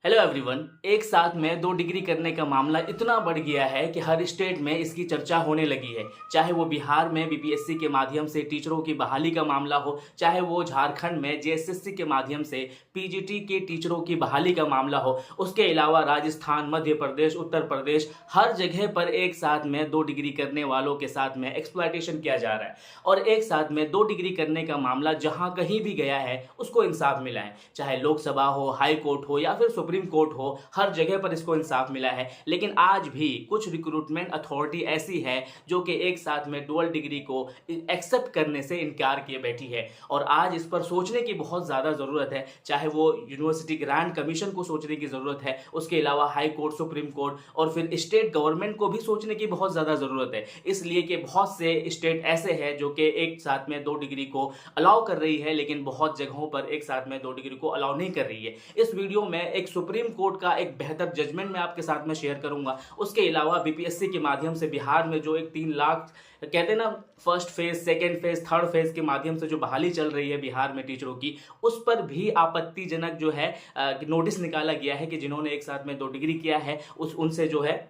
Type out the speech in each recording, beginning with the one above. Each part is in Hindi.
Hello everyone. एक साथ में 2 डिग्री करने का मामला इतना बढ़ गया है कि हर स्टेट में इसकी चर्चा होने लगी है। चाहे वो बिहार में बीपीएससी के माध्यम से टीचरों की बहाली का मामला हो, चाहे वो झारखंड में जेएसएससी के माध्यम से पीजीटी के टीचरों की बहाली का मामला हो, उसके अलावा राजस्थान, मध्य प्रदेश, उत्तर प्रदेश, हर जगह पर एक साथ में 2 डिग्री करने वालों के साथ में एक्सप्लॉयटेशन किया जा रहा है। और एक साथ में 2 डिग्री करने का मामला जहां कहीं भी गया है उसको इंसाफ मिला है। चाहे लोकसभा हो, हाई कोर्ट हो या फिर सुप्रीम कोर्ट हो, हर जगह पर इसको इंसाफ मिला है। लेकिन आज भी कुछ रिक्रूटमेंट अथॉरिटी ऐसी है जो कि एक साथ में डुअल डिग्री को एक्सेप्ट करने से इनकार किए बैठी है। और आज इस पर सोचने की बहुत ज़्यादा ज़रूरत है। चाहे वो यूनिवर्सिटी ग्रांट कमीशन को सोचने की ज़रूरत है, उसके अलावा हाई कोर्ट, सुप्रीम कोर्ट और फिर स्टेट गवर्नमेंट को भी सोचने की बहुत ज़्यादा ज़रूरत है। इसलिए कि बहुत से स्टेट ऐसे हैं जो कि एक साथ में 2 डिग्री को अलाउ कर रही है, लेकिन बहुत जगहों पर एक साथ में 2 डिग्री को अलाउ नहीं कर रही है। इस वीडियो में एक सुप्रीम कोर्ट का एक बेहतर जजमेंट मैं आपके साथ में शेयर करूंगा। उसके अलावा बीपीएससी के माध्यम से बिहार में जो एक 3 लाख कहते हैं ना, first phase, second phase, third phase के माध्यम से जो बहाली चल रही है बिहार में टीचरों की, उस पर भी आपत्तिजनक जो है नोटिस निकाला गया है कि जिन्होंने एक साथ में 2 डिग्री किया है उनसे जो है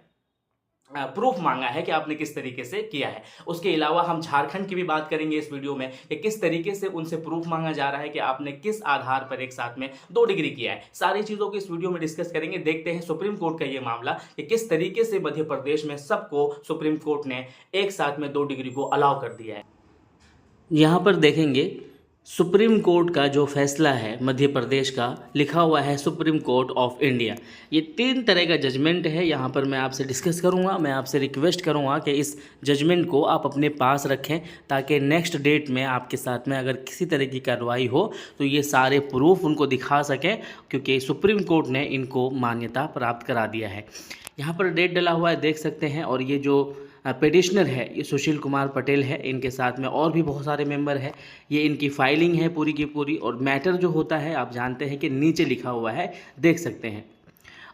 प्रूफ मांगा है कि आपने किस तरीके से किया है। उसके अलावा हम झारखंड की भी बात करेंगे इस वीडियो में कि किस तरीके से उनसे प्रूफ मांगा जा रहा है कि आपने किस आधार पर एक साथ में 2 डिग्री किया है। सारी चीजों को इस वीडियो में डिस्कस करेंगे। देखते हैं सुप्रीम कोर्ट का ये मामला कि किस तरीके से मध्य प्रदेश में सबको सुप्रीम कोर्ट ने एक साथ में 2 डिग्री को अलाउ कर दिया है। यहाँ पर देखेंगे सुप्रीम कोर्ट का जो फैसला है मध्य प्रदेश का, लिखा हुआ है सुप्रीम कोर्ट ऑफ इंडिया। ये 3 तरह का जजमेंट है, यहाँ पर मैं आपसे डिस्कस करूँगा। मैं आपसे रिक्वेस्ट करूँगा कि इस जजमेंट को आप अपने पास रखें ताकि नेक्स्ट डेट में आपके साथ में अगर किसी तरह की कार्रवाई हो तो ये सारे प्रूफ उनको दिखा सकें, क्योंकि सुप्रीम कोर्ट ने इनको मान्यता प्राप्त करा दिया है। यहाँ पर डेट डला हुआ है, देख सकते हैं। और ये जो पेटिशनर है ये सुशील कुमार पटेल है, इनके साथ में और भी बहुत सारे मेंबर हैं। ये इनकी फाइलिंग है पूरी की पूरी। और मैटर जो होता है आप जानते हैं कि नीचे लिखा हुआ है, देख सकते हैं।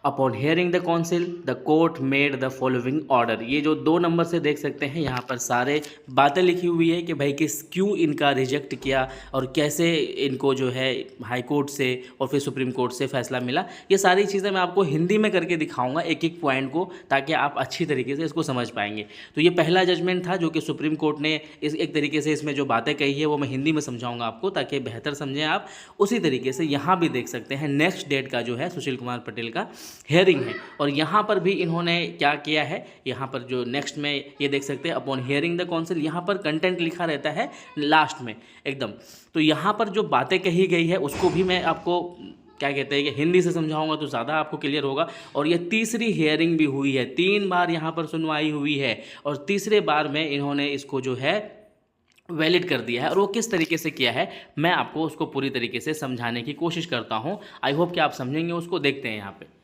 Upon hearing the council the court made the following order. ये जो 2 नंबर से देख सकते हैं, यहाँ पर सारे बातें लिखी हुई है कि भाई क्यों इनका रिजेक्ट किया और कैसे इनको जो है हाई कोर्ट से और फिर सुप्रीम कोर्ट से फैसला मिला। ये सारी चीज़ें मैं आपको हिंदी में करके दिखाऊंगा एक एक पॉइंट को, ताकि आप अच्छी तरीके से इसको समझ पाएंगे। तो ये पहला जजमेंट था जो कि सुप्रीम कोर्ट ने इस एक तरीके से इसमें जो बातें कही है वो मैं हिंदी में समझाऊंगा आपको, ताकि बेहतर समझें आप। उसी तरीके से यहाँ भी देख सकते हैं नेक्स्ट डेट का जो है सुशील कुमार पटेल का हेयरिंग है। और यहाँ पर भी इन्होंने क्या किया है, यहाँ पर जो नेक्स्ट में ये देख सकते हैं अपॉन हियरिंग द काउंसिल, यहाँ पर कंटेंट लिखा रहता है लास्ट में एकदम। तो यहाँ पर जो बातें कही गई है उसको भी मैं आपको क्या कहते हैं कि हिंदी से समझाऊंगा तो ज़्यादा आपको क्लियर होगा। और ये तीसरी हियरिंग भी हुई है, 3 बार यहाँ पर सुनवाई हुई है और तीसरे बार में इन्होंने इसको जो है वैलिड कर दिया है। और वो किस तरीके से किया है मैं आपको उसको पूरी तरीके से समझाने की कोशिश करता हूँ। आई होप कि आप समझेंगे उसको। देखते हैं यहाँ पे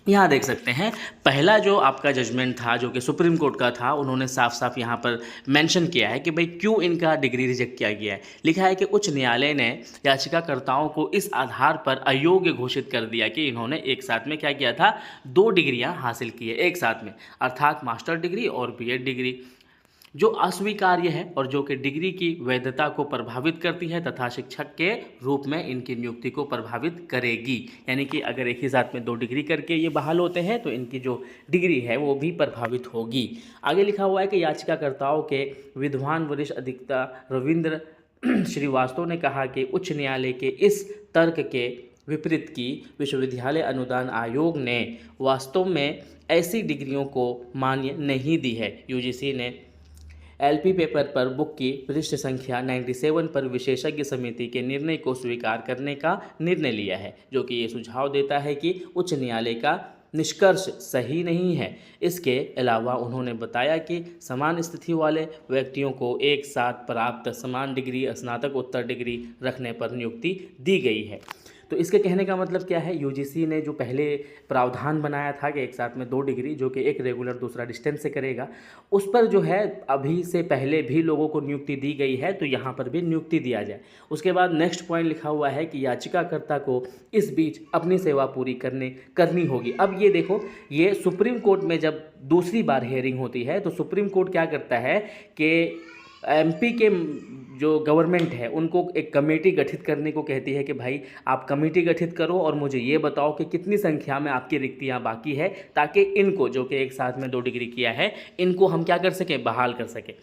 यहाँ देख सकते हैं पहला जो आपका जजमेंट था जो कि सुप्रीम कोर्ट का था, उन्होंने साफ साफ यहाँ पर मेंशन किया है कि भाई क्यों इनका डिग्री रिजेक्ट किया गया है। लिखा है कि उच्च न्यायालय ने याचिकाकर्ताओं को इस आधार पर अयोग्य घोषित कर दिया कि इन्होंने एक साथ में क्या किया था, 2 डिग्रियाँ हासिल की है एक साथ में, अर्थात मास्टर डिग्री और बीएड डिग्री, जो अस्वीकार्य है और जो कि डिग्री की वैधता को प्रभावित करती है तथा शिक्षक के रूप में इनकी नियुक्ति को प्रभावित करेगी। यानी कि अगर एक ही साथ में 2 डिग्री करके ये बहाल होते हैं तो इनकी जो डिग्री है वो भी प्रभावित होगी। आगे लिखा हुआ है कि याचिकाकर्ताओं के विद्वान वरिष्ठ अधिवक्ता रविंद्र श्रीवास्तव ने कहा कि उच्च न्यायालय के इस तर्क के विपरीत की विश्वविद्यालय अनुदान आयोग ने वास्तव में ऐसी डिग्रियों को मान्य नहीं दी है। यूजीसी ने एलपी पेपर पर बुक की पृष्ठ संख्या 97 पर विशेषज्ञ समिति के निर्णय को स्वीकार करने का निर्णय लिया है, जो कि ये सुझाव देता है कि उच्च न्यायालय का निष्कर्ष सही नहीं है। इसके अलावा उन्होंने बताया कि समान स्थिति वाले व्यक्तियों को एक साथ प्राप्त समान डिग्री स्नातकोत्तर डिग्री रखने पर नियुक्ति दी गई है। तो इसके कहने का मतलब क्या है, यूजीसी ने जो पहले प्रावधान बनाया था कि एक साथ में 2 डिग्री जो कि एक रेगुलर दूसरा डिस्टेंस से करेगा, उस पर जो है अभी से पहले भी लोगों को नियुक्ति दी गई है, तो यहाँ पर भी नियुक्ति दिया जाए। उसके बाद नेक्स्ट पॉइंट लिखा हुआ है कि याचिकाकर्ता को इस बीच अपनी सेवा पूरी करनी होगी। अब ये देखो, ये सुप्रीम कोर्ट में जब दूसरी बार हियरिंग होती है तो सुप्रीम कोर्ट क्या करता है कि एमपी के जो गवर्नमेंट है उनको एक कमेटी गठित करने को कहती है कि भाई आप कमेटी गठित करो और मुझे ये बताओ कि कितनी संख्या में आपकी रिक्तियां बाकी है, ताकि इनको जो कि एक साथ में 2 डिग्री किया है इनको हम क्या कर सकें, बहाल कर सकें।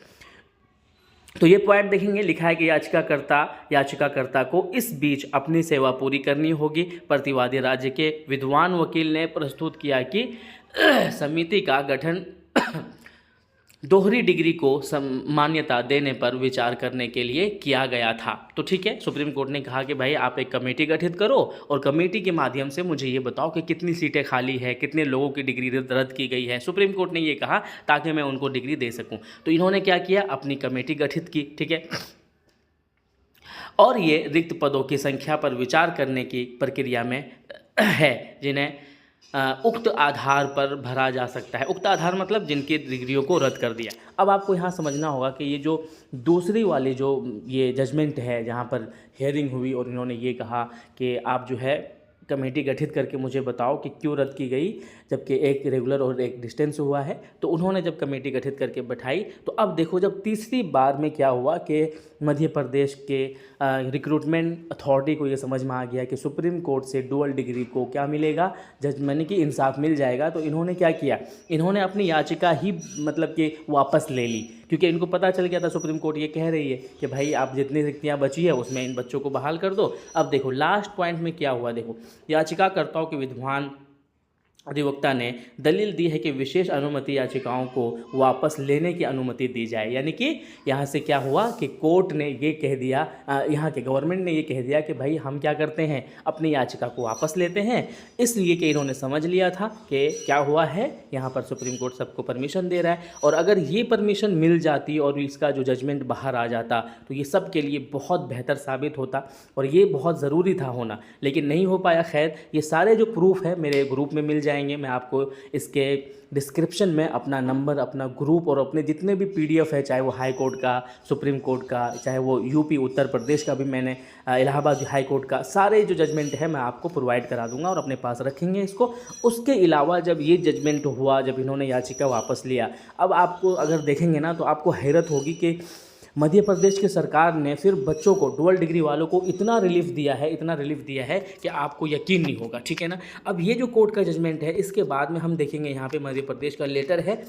तो ये पॉइंट देखेंगे, लिखा है कि याचिकाकर्ता को इस बीच अपनी सेवा पूरी करनी होगी। प्रतिवादी राज्य के विद्वान वकील ने प्रस्तुत किया कि समिति का गठन दोहरी डिग्री को मान्यता देने पर विचार करने के लिए किया गया था। तो ठीक है, सुप्रीम कोर्ट ने कहा कि भाई आप एक कमेटी गठित करो और कमेटी के माध्यम से मुझे ये बताओ कि कितनी सीटें खाली है, कितने लोगों की डिग्री रद्द की गई है। सुप्रीम कोर्ट ने ये कहा ताकि मैं उनको डिग्री दे सकूं। तो इन्होंने क्या किया, अपनी कमेटी गठित की, ठीक है, और ये रिक्त पदों की संख्या पर विचार करने की प्रक्रिया में है, जिन्हें उक्त आधार पर भरा जा सकता है। उक्त आधार मतलब जिनकी डिग्रियों को रद्द कर दिया। अब आपको यहाँ समझना होगा कि ये जो दूसरी वाली जो ये जजमेंट है, जहाँ पर हियरिंग हुई और इन्होंने ये कहा कि आप जो है कमेटी गठित करके मुझे बताओ कि क्यों रद्द की गई, जबकि एक रेगुलर और एक डिस्टेंस हुआ है। तो उन्होंने जब कमेटी गठित करके बैठाई, तो अब देखो जब तीसरी बार में क्या हुआ कि मध्य प्रदेश के रिक्रूटमेंट अथॉरिटी को ये समझ में आ गया कि सुप्रीम कोर्ट से डुअल डिग्री को क्या मिलेगा, जजमेंट की इंसाफ मिल जाएगा। तो इन्होंने क्या किया, इन्होंने अपनी याचिका ही मतलब कि वापस ले ली, क्योंकि इनको पता चल गया था सुप्रीम कोर्ट ये कह रही है कि भाई आप जितनी रिक्तियाँ बची है उसमें इन बच्चों को बहाल कर दो। अब देखो लास्ट पॉइंट में क्या हुआ, देखो याचिकाकर्ताओं के विद्वान अधिवक्ता ने दलील दी है कि विशेष अनुमति याचिकाओं को वापस लेने की अनुमति दी जाए। यानी कि यहाँ से क्या हुआ कि कोर्ट ने ये कह दिया, यहाँ के गवर्नमेंट ने ये कह दिया कि भाई हम क्या करते हैं, अपनी याचिका को वापस लेते हैं, इसलिए कि इन्होंने समझ लिया था कि क्या हुआ है, यहाँ पर सुप्रीम कोर्ट सबको परमिशन दे रहा है, और अगर ये परमिशन मिल जाती और इसका जो जजमेंट बाहर आ जाता तो ये सब के लिए बहुत बेहतर साबित होता और ये बहुत ज़रूरी था होना, लेकिन नहीं हो पाया। खैर, ये सारे जो प्रूफ है मेरे ग्रुप में मिल जाएंगे। मैं आपको इसके डिस्क्रिप्शन में अपना नंबर, अपना ग्रुप और अपने जितने भी पीडीएफ है, चाहे वो हाई कोर्ट का, सुप्रीम कोर्ट का, चाहे वो यूपी उत्तर प्रदेश का भी मैंने इलाहाबाद हाई कोर्ट का, सारे जो जजमेंट है मैं आपको प्रोवाइड करा दूंगा और अपने पास रखेंगे इसको। उसके अलावा जब ये जजमेंट हुआ, जब इन्होंने याचिका वापस लिया, अब आपको अगर देखेंगे ना तो आपको हैरत होगी कि मध्य प्रदेश की सरकार ने फिर बच्चों को, डुअल डिग्री वालों को इतना रिलीफ दिया है कि आपको यकीन नहीं होगा, ठीक है ना। अब ये जो कोर्ट का जजमेंट है, इसके बाद में हम देखेंगे यहाँ पे मध्य प्रदेश का लेटर है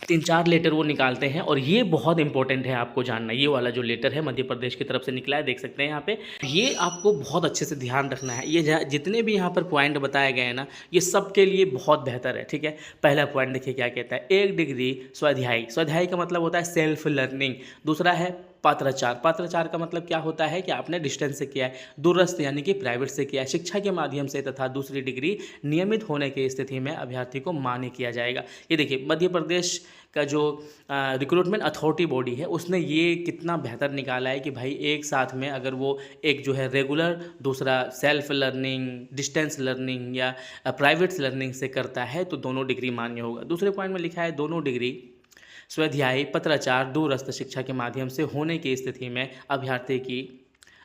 3-4 लेटर वो निकालते हैं, और ये बहुत इंपॉर्टेंट है आपको जानना। ये वाला जो लेटर है मध्य प्रदेश की तरफ से निकला है, देख सकते हैं यहाँ पे, ये आपको बहुत अच्छे से ध्यान रखना है। ये जितने भी यहाँ पर पॉइंट बताए गए हैं ना, ये सब के लिए बहुत बेहतर है, ठीक है। पहला पॉइंट देखिए क्या कहता है, 1 डिग्री स्वाध्यायी का मतलब होता है सेल्फ लर्निंग। दूसरा है पत्राचार का मतलब क्या होता है कि आपने डिस्टेंस से किया है। दूरस्थ यानी कि प्राइवेट से किया है। शिक्षा के माध्यम से तथा दूसरी डिग्री नियमित होने की स्थिति में अभ्यर्थी को मान्य किया जाएगा। ये देखिए मध्य प्रदेश का जो रिक्रूटमेंट अथॉरिटी बॉडी है, उसने ये कितना बेहतर निकाला है कि भाई एक साथ में अगर वो एक जो है रेगुलर, दूसरा सेल्फ लर्निंग, डिस्टेंस लर्निंग या प्राइवेट लर्निंग से करता है तो दोनों डिग्री मान्य होगा। दूसरे पॉइंट में लिखा है दोनों डिग्री स्वाध्यायी, पत्राचार, दूरस्थ शिक्षा के माध्यम से होने की स्थिति में अभ्यर्थी की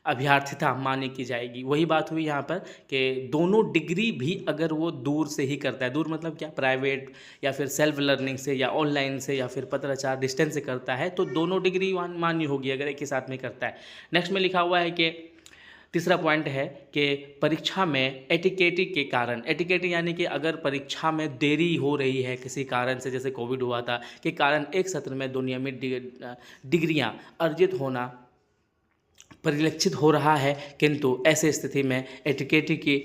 अभ्यर्थिता मान्य की जाएगी। वही बात हुई यहाँ पर कि दोनों डिग्री भी अगर वो दूर से ही करता है, दूर मतलब क्या, प्राइवेट या फिर सेल्फ लर्निंग से या ऑनलाइन से या फिर पत्राचार डिस्टेंस से करता है, तो दोनों डिग्री मान्य होगी अगर एक ही साथ में करता है। नेक्स्ट में लिखा हुआ है कि तीसरा पॉइंट है कि परीक्षा में एटिकेटी के कारण, एटिकेटी यानी कि अगर परीक्षा में देरी हो रही है किसी कारण से, जैसे कोविड हुआ था, के कारण एक सत्र में 2 नियमित डिग्रियां अर्जित होना परिलक्षित हो रहा है, किंतु ऐसे स्थिति में एटिकेटी की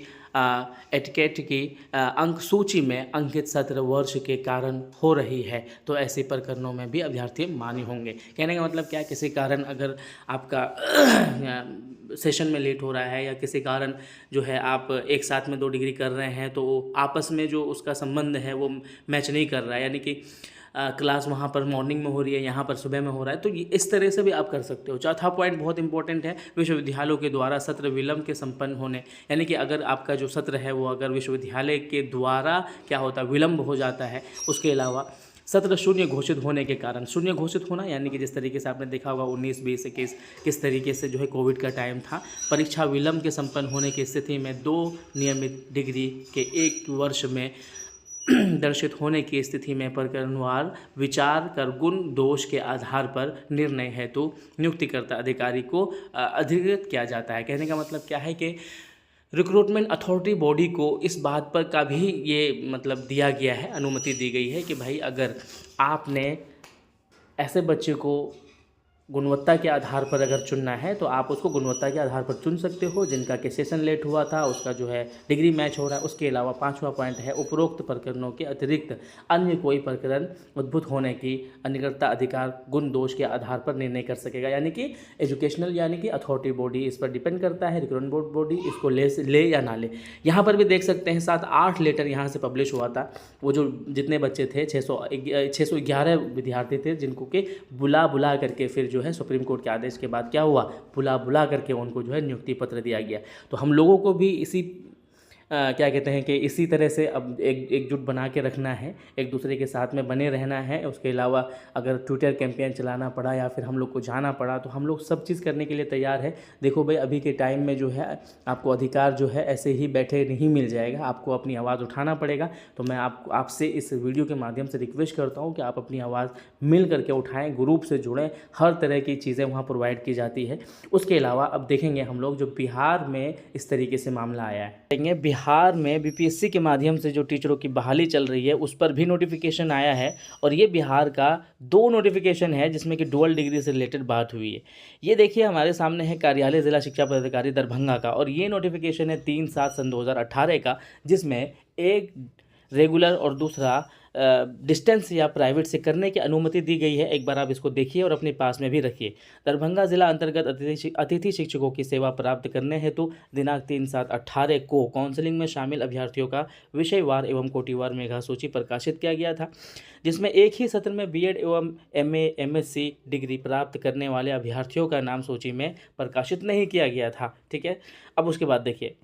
अंक सूची में अंकित सत्र वर्ष के कारण हो रही है, तो ऐसे प्रकरणों में भी अभ्यर्थी मान्य होंगे। कहने का मतलब क्या है, किसी कारण अगर आपका सेशन में लेट हो रहा है या किसी कारण जो है आप एक साथ में 2 डिग्री कर रहे हैं, तो आपस में जो उसका संबंध है वो मैच नहीं कर रहा है, यानी कि क्लास वहाँ पर मॉर्निंग में हो रही है, यहाँ पर सुबह में हो रहा है, तो इस तरह से भी आप कर सकते हो। चौथा पॉइंट बहुत इंपॉर्टेंट है, विश्वविद्यालयों के द्वारा सत्र विलंब के संपन्न होने, यानी कि अगर आपका जो सत्र है वो अगर विश्वविद्यालय के द्वारा क्या होता है, विलंब हो जाता है। उसके अलावा सत्र शून्य घोषित होने के कारण, शून्य घोषित होना यानी कि जिस तरीके से आपने देखा होगा 19, 20, 21 किस तरीके से जो है कोविड का टाइम था, परीक्षा विलंब के संपन्न होने की स्थिति में 2 नियमित डिग्री के 1 वर्ष में दर्शित होने की स्थिति में प्रकरणवार विचार कर गुण दोष के आधार पर निर्णय हेतु नियुक्तिकर्ता अधिकारी को अधिकृत किया जाता है। कहने का मतलब क्या है कि रिक्रूटमेंट अथॉरिटी बॉडी को इस बात पर का भी ये मतलब दिया गया है, अनुमति दी गई है कि भाई अगर आपने ऐसे बच्चे को गुणवत्ता के आधार पर अगर चुनना है तो आप उसको गुणवत्ता के आधार पर चुन सकते हो, जिनका के सेशन लेट हुआ था उसका जो है डिग्री मैच हो रहा है। उसके अलावा 5वां पॉइंट है, उपरोक्त प्रकरणों के अतिरिक्त अन्य कोई प्रकरण उद्भूत होने की निकटता अधिकार गुण दोष के आधार पर निर्णय कर सकेगा। यानी कि एजुकेशनल यानी कि अथॉरिटी बॉडी इस पर डिपेंड करता है, रिक्रूटमेंट बोर्ड बॉडी इसको ले या ना ले। यहाँ पर भी देख सकते हैं 7-8 लेटर यहाँ से पब्लिश हुआ था। वो जो जितने बच्चे थे 611 विद्यार्थी थे जिनको के बुला करके फिर जो है सुप्रीम कोर्ट के आदेश के बाद क्या हुआ, बुला करके उनको जो है नियुक्ति पत्र दिया गया। तो हम लोगों को भी इसी क्या कहते हैं कि इसी तरह से अब एकजुट बना के रखना है, एक दूसरे के साथ में बने रहना है। उसके अलावा अगर ट्विटर कैंपेन चलाना पड़ा या फिर हम लोग को जाना पड़ा तो हम लोग सब चीज़ करने के लिए तैयार है। देखो भाई अभी के टाइम में जो है आपको अधिकार जो है ऐसे ही बैठे नहीं मिल जाएगा, आपको अपनी आवाज़ उठाना पड़ेगा। तो मैं आपसे इस वीडियो के माध्यम से रिक्वेस्ट करता हूँ कि आप अपनी आवाज़ मिल करके उठाएँ, ग्रुप से जुड़ें, हर तरह की चीज़ें वहाँ प्रोवाइड की जाती है। उसके अलावा अब देखेंगे हम लोग जो बिहार में इस तरीके से मामला आया है, बिहार में बीपीएससी के माध्यम से जो टीचरों की बहाली चल रही है उस पर भी नोटिफिकेशन आया है। और ये बिहार का 2 नोटिफिकेशन है जिसमें कि डुअल डिग्री से रिलेटेड बात हुई है। ये देखिए हमारे सामने है कार्यालय जिला शिक्षा पदाधिकारी दरभंगा का, और ये नोटिफिकेशन है 3/7/2018 का, जिसमें एक रेगुलर और दूसरा डिस्टेंस या प्राइवेट से करने की अनुमति दी गई है। एक बार आप इसको देखिए और अपने पास में भी रखिए। दरभंगा जिला अंतर्गत अतिथि शिक्षकों की सेवा प्राप्त करने हेतु दिनांक 3/7/18 को काउंसलिंग में शामिल अभ्यर्थियों का विषयवार एवं कोटिवार मेधा सूची प्रकाशित किया गया था, जिसमें एक ही सत्र में बीएड एवं एमए एमएससी डिग्री प्राप्त करने वाले अभ्यर्थियों का नाम सूची में प्रकाशित नहीं किया गया था। ठीक है, अब उसके बाद देखिए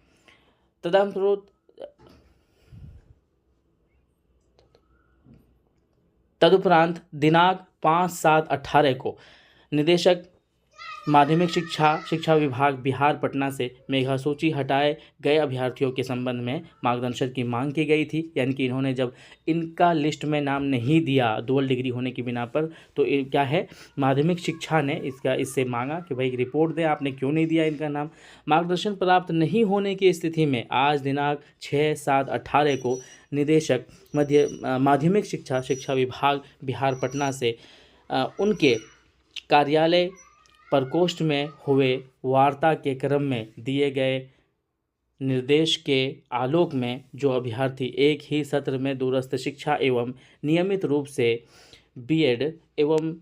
तदुपरांत दिनांक 5/7/18 को निदेशक माध्यमिक शिक्षा विभाग बिहार पटना से मेधा सूची हटाए गए अभ्यर्थियों के संबंध में मार्गदर्शन की मांग की गई थी। यानी कि इन्होंने जब इनका लिस्ट में नाम नहीं दिया डुअल डिग्री होने की बिना पर, तो क्या है माध्यमिक शिक्षा ने इससे मांगा कि भाई रिपोर्ट दें, आपने क्यों नहीं दिया इनका नाम। मार्गदर्शन प्राप्त नहीं होने की स्थिति में आज दिनांक 6/7/18 को निदेशक माध्यमिक शिक्षा विभाग बिहार पटना से उनके कार्यालय प्रकोष्ठ में हुए वार्ता के क्रम में दिए गए निर्देश के आलोक में जो अभ्यर्थी एक ही सत्र में दूरस्थ शिक्षा एवं नियमित रूप से बीएड एवं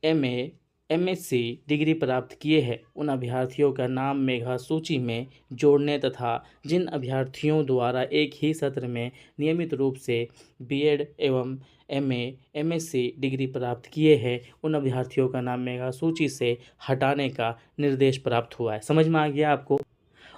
एमए एमएससी डिग्री प्राप्त किए हैं उन अभ्यर्थियों का नाम मेधा सूची में जोड़ने तथा जिन अभ्यर्थियों द्वारा एक ही सत्र में नियमित रूप से बीएड एवं एमए एमएससी डिग्री प्राप्त किए हैं उन अभ्यर्थियों का नाम मेधा सूची से हटाने का निर्देश प्राप्त हुआ है। समझ में आ गया आपको?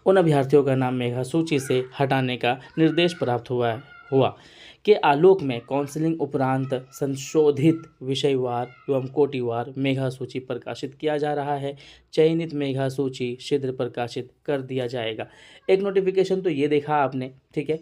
उन अभ्यर्थियों का नाम मेधा सूची से हटाने का निर्देश प्राप्त हुआ के आलोक में काउंसलिंग उपरांत संशोधित विषयवार एवं कोटिवार मेधा सूची प्रकाशित किया जा रहा है। चयनित मेधा सूची शीघ्र प्रकाशित कर दिया जाएगा। एक नोटिफिकेशन तो ये देखा आपने, ठीक है।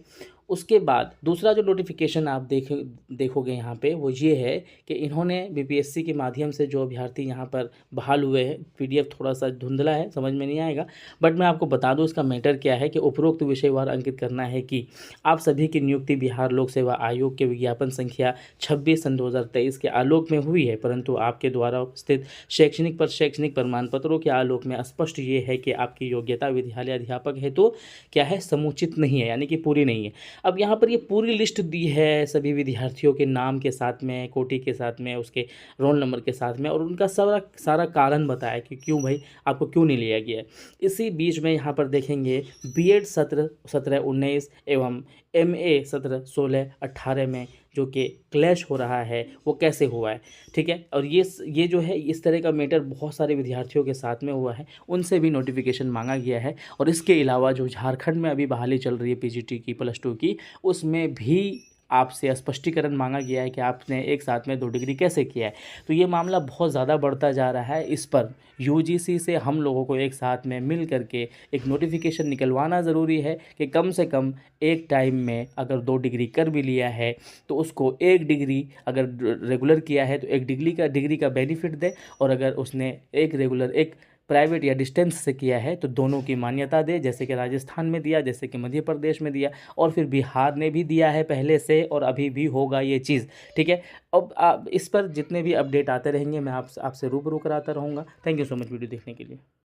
उसके बाद दूसरा जो नोटिफिकेशन आप देखोगे यहाँ पे वो ये है कि इन्होंने बीपीएससी के माध्यम से जो अभ्यर्थी यहाँ पर बहाल हुए हैं, पीडीएफ थोड़ा सा धुंधला है, समझ में नहीं आएगा, बट मैं आपको बता दूँ इसका मैटर क्या है कि उपरोक्त विषयवार अंकित करना है कि आप सभी की नियुक्ति बिहार लोक सेवा आयोग के विज्ञापन संख्या 26/2023 के आलोक में हुई है, परंतु आपके द्वारा स्थित शैक्षणिक प्रमाण पत्रों के आलोक में स्पष्ट ये है कि आपकी योग्यता विद्यालय अध्यापक है तो क्या है समुचित नहीं है, यानी कि पूरी नहीं है। अब यहाँ पर ये पूरी लिस्ट दी है सभी विद्यार्थियों के नाम के साथ में, कोटि के साथ में, उसके रोल नंबर के साथ में, और उनका सारा कारण बताया कि क्यों भाई आपको क्यों नहीं लिया गया है। इसी बीच में यहाँ पर देखेंगे बीएड सत्र 17-19 एवं एमए सत्र 16-18 में जो कि क्लैश हो रहा है वो कैसे हुआ है, ठीक है। और ये जो है इस तरह का मैटर बहुत सारे विद्यार्थियों के साथ में हुआ है, उनसे भी नोटिफिकेशन मांगा गया है। और इसके अलावा जो झारखंड में अभी बहाली चल रही है पीजीटी की +2 की, उसमें भी आपसे स्पष्टीकरण मांगा गया है कि आपने एक साथ में 2 डिग्री कैसे किया है। तो ये मामला बहुत ज़्यादा बढ़ता जा रहा है। इस पर यूजीसी से हम लोगों को एक साथ में मिल करके एक नोटिफिकेशन निकलवाना ज़रूरी है कि कम से कम एक टाइम में अगर 2 डिग्री कर भी लिया है तो उसको 1 डिग्री अगर रेगुलर किया है तो 1 डिग्री का बेनिफिट दे, और अगर उसने एक प्राइवेट या डिस्टेंस से किया है तो दोनों की मान्यता दे, जैसे कि राजस्थान में दिया, जैसे कि मध्य प्रदेश में दिया, और फिर बिहार ने भी दिया है पहले से, और अभी भी होगा ये चीज़। ठीक है। अब इस पर जितने भी अपडेट आते रहेंगे मैं आपसे रूबरू कराता रहूँगा। Thank you so much video देखने के लिए।